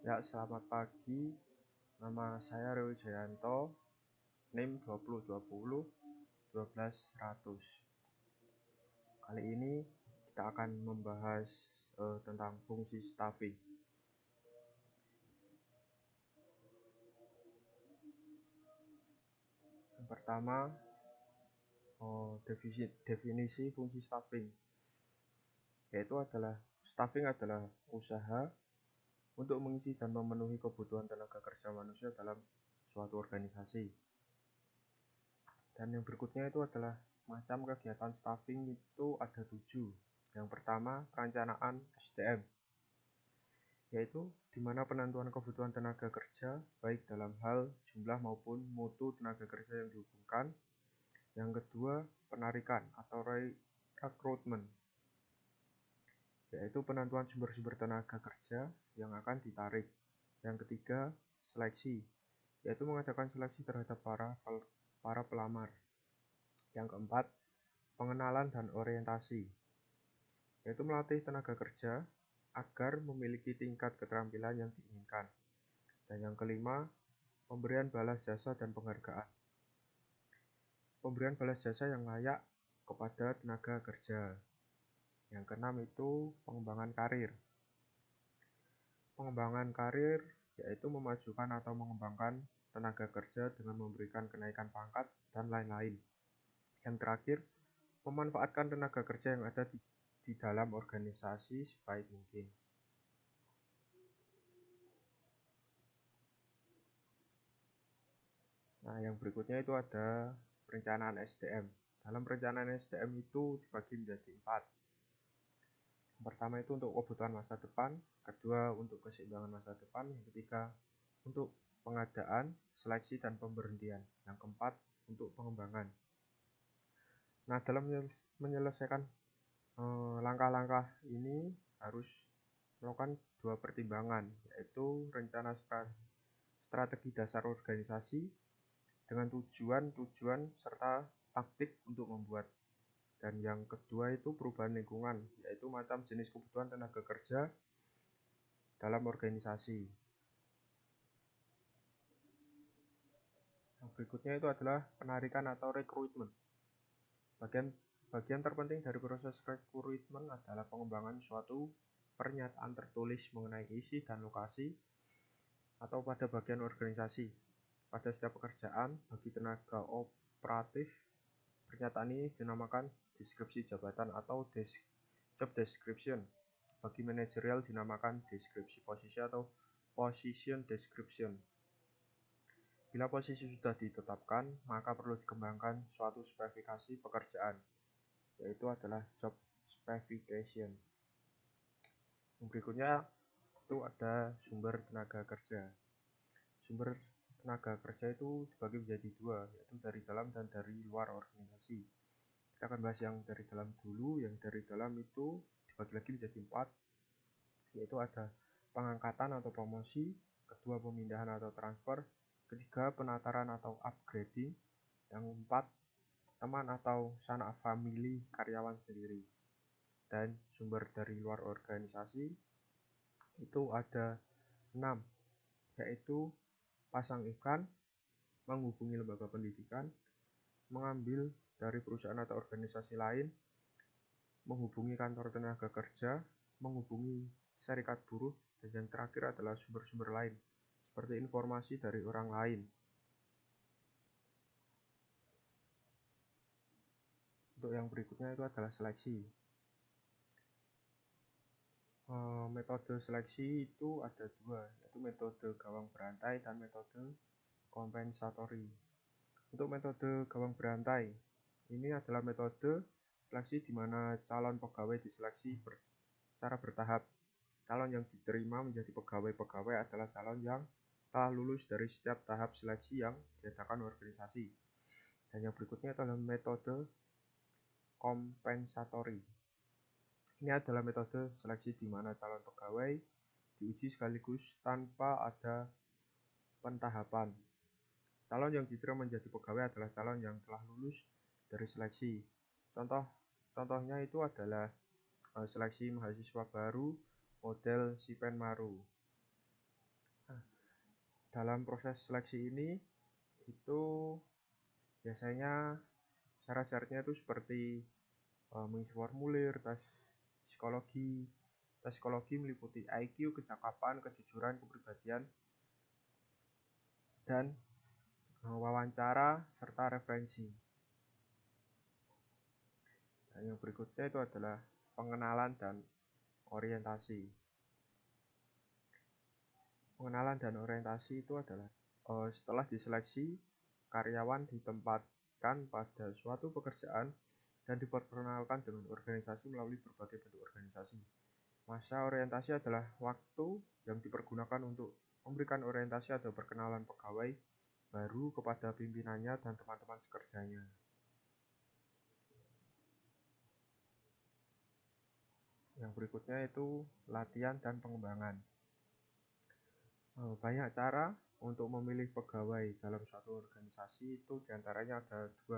Ya, selamat pagi. Nama saya Rewi Jayanto, NIM 2020 12100. Kali ini kita akan membahas tentang fungsi staffing. Yang pertama, definisi fungsi staffing, yaitu staffing adalah usaha untuk mengisi dan memenuhi kebutuhan tenaga kerja manusia dalam suatu organisasi. Dan yang berikutnya itu adalah macam kegiatan staffing itu ada 7. Yang pertama, perencanaan SDM, yaitu di mana penentuan kebutuhan tenaga kerja baik dalam hal jumlah maupun mutu tenaga kerja yang dihubungkan. Yang kedua, penarikan atau rekrutmen, yaitu penentuan sumber-sumber tenaga kerja yang akan ditarik. Yang ketiga, seleksi, yaitu mengadakan seleksi terhadap para pelamar. Yang keempat, pengenalan dan orientasi, yaitu melatih tenaga kerja agar memiliki tingkat keterampilan yang diinginkan. Dan yang kelima, pemberian balas jasa dan penghargaan, pemberian balas jasa yang layak kepada tenaga kerja. Yang keenam itu pengembangan karir. Pengembangan karir yaitu memajukan atau mengembangkan tenaga kerja dengan memberikan kenaikan pangkat dan lain-lain. Yang terakhir, memanfaatkan tenaga kerja yang ada di dalam organisasi sebaik mungkin. Nah, yang berikutnya itu ada perencanaan SDM. Dalam perencanaan SDM itu dibagi menjadi 4. Yang pertama itu untuk kebutuhan masa depan, kedua untuk keseimbangan masa depan, yang ketiga untuk pengadaan, seleksi, dan pemberhentian, yang keempat untuk pengembangan. Nah, dalam menyelesaikan langkah-langkah ini harus melakukan 2 pertimbangan, yaitu rencana strategi dasar organisasi dengan tujuan serta taktik untuk membuat. Dan yang kedua itu perubahan lingkungan, yaitu macam jenis kebutuhan tenaga kerja dalam organisasi. Yang berikutnya itu adalah penarikan atau rekrutmen. Bagian terpenting dari proses rekrutmen adalah pengembangan suatu pernyataan tertulis mengenai isi dan lokasi atau pada bagian organisasi. Pada setiap pekerjaan, bagi tenaga operatif, pernyataan ini dinamakan deskripsi jabatan atau job description. Bagi manajerial dinamakan deskripsi posisi atau position description. Bila posisi sudah ditetapkan, maka perlu dikembangkan suatu spesifikasi pekerjaan, yaitu adalah job specification. Yang berikutnya itu ada sumber tenaga kerja. Sumber tenaga kerja itu dibagi menjadi 2, yaitu dari dalam dan dari luar organisasi. Kita akan bahas yang dari dalam dulu. Yang dari dalam itu dibagi lagi menjadi 4, yaitu ada pengangkatan atau promosi, kedua pemindahan atau transfer, ketiga penataran atau upgrading, yang keempat teman atau sanak famili karyawan sendiri. Dan sumber dari luar organisasi itu ada 6, yaitu pasang iklan, menghubungi lembaga pendidikan, mengambil dari perusahaan atau organisasi lain, menghubungi kantor tenaga kerja, menghubungi serikat buruh, dan yang terakhir adalah sumber-sumber lain, seperti informasi dari orang lain. Untuk yang berikutnya itu adalah seleksi. Metode seleksi itu ada 2, yaitu metode gawang berantai dan metode kompensatori. Untuk metode gawang berantai, ini adalah metode seleksi di mana calon pegawai diseleksi secara bertahap. Calon yang diterima menjadi pegawai-pegawai adalah calon yang telah lulus dari setiap tahap seleksi yang diadakan organisasi. Dan yang berikutnya adalah metode kompensatori. Ini adalah metode seleksi di mana calon pegawai diuji sekaligus tanpa ada pentahapan. Calon yang diterima menjadi pegawai adalah calon yang telah lulus dari seleksi. Contohnya itu adalah seleksi mahasiswa baru model Sipen Maru. dalam proses seleksi ini itu biasanya syarat-syaratnya itu seperti mengisi formulir, tes psikologi. Tes psikologi meliputi IQ, kecakapan, kejujuran, kepribadian, dan wawancara serta referensi. Dan yang berikutnya itu adalah pengenalan dan orientasi. Pengenalan dan orientasi itu adalah setelah diseleksi, karyawan ditempatkan pada suatu pekerjaan dan diperkenalkan dengan organisasi melalui berbagai bentuk organisasi. Masa orientasi adalah waktu yang dipergunakan untuk memberikan orientasi atau perkenalan pegawai baru kepada pimpinannya dan teman-teman sekerjanya. Yang berikutnya itu latihan dan pengembangan. Banyak cara untuk memilih pegawai dalam suatu organisasi, itu diantaranya ada 2,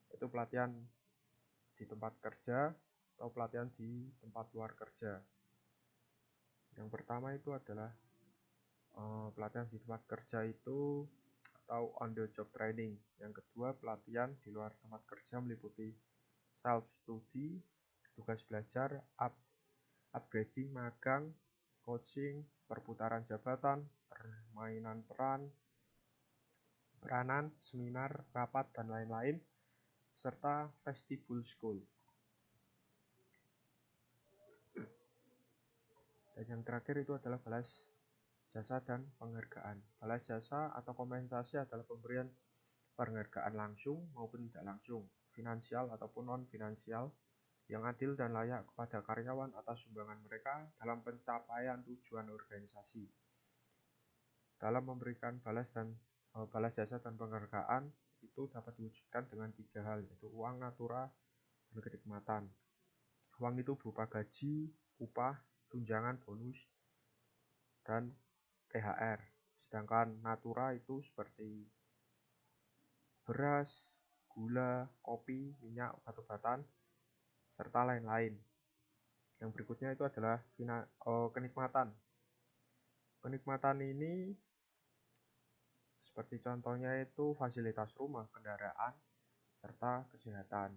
yaitu pelatihan di tempat kerja atau pelatihan di tempat luar kerja. Yang pertama itu adalah pelatihan di tempat kerja itu atau on the job training. Yang kedua, pelatihan di luar tempat kerja meliputi self study, tugas belajar, upgrading, magang, coaching, perputaran jabatan, permainan peranan, seminar, rapat, dan lain-lain, serta festival school. Dan yang terakhir itu adalah balas jasa dan penghargaan. Balas jasa atau kompensasi adalah pemberian penghargaan langsung maupun tidak langsung, finansial ataupun non-finansial, yang adil dan layak kepada karyawan atas sumbangan mereka dalam pencapaian tujuan organisasi. Dalam memberikan balas jasa dan penghargaan itu dapat diwujudkan dengan 3 hal, yaitu uang natura dan kenikmatan. Uang itu berupa gaji, upah, tunjangan, bonus, dan THR. Sedangkan natura itu seperti beras, gula, kopi, minyak, obat-obatan, serta lain-lain. Yang berikutnya itu adalah kenikmatan. Kenikmatan ini seperti contohnya itu fasilitas rumah, kendaraan, serta kesehatan.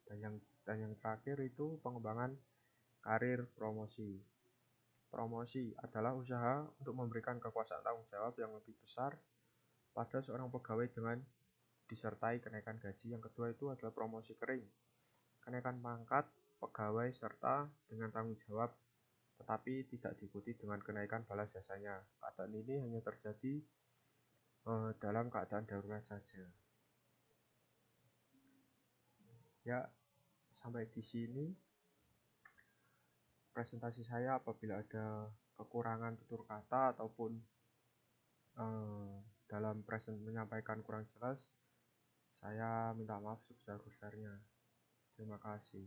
Dan yang terakhir itu pengembangan karir promosi. Promosi adalah usaha untuk memberikan kekuasaan tanggung jawab yang lebih besar pada seorang pegawai dengan disertai kenaikan gaji. Yang kedua itu adalah promosi kering, kenaikan pangkat pegawai serta dengan tanggung jawab, tetapi tidak diikuti dengan kenaikan balas jasanya. Keadaan ini hanya terjadi dalam keadaan darurat saja. Ya, sampai di sini presentasi saya. Apabila ada kekurangan tutur kata ataupun dalam menyampaikan kurang jelas, saya minta maaf sebesar-besarnya. Terima kasih.